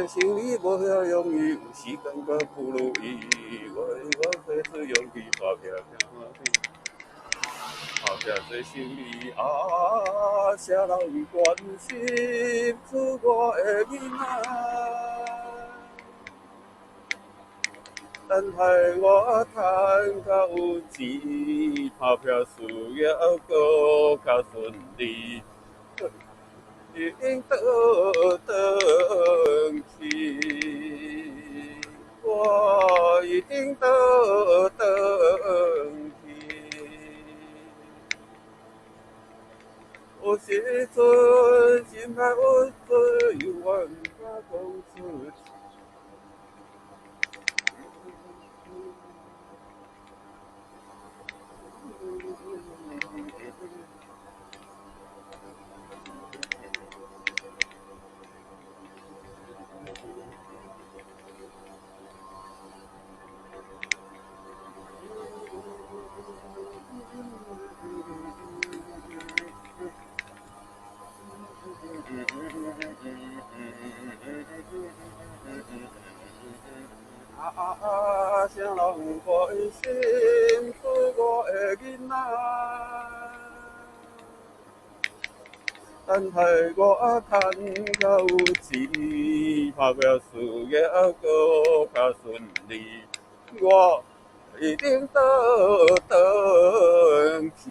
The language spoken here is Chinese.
心里无遐容易，有时感觉不如意。我费出勇气，打拼打拼在心里啊，谁人关心出我的囡仔？等待我赚较有钱，打拼事业搁较顺利。一定回去，我一定回去。有时阵心内有罪，我唔敢讲出去。谁人关心出我的囡仔？等待我赚较有钱，打拼事业搁较顺利，我一定回去。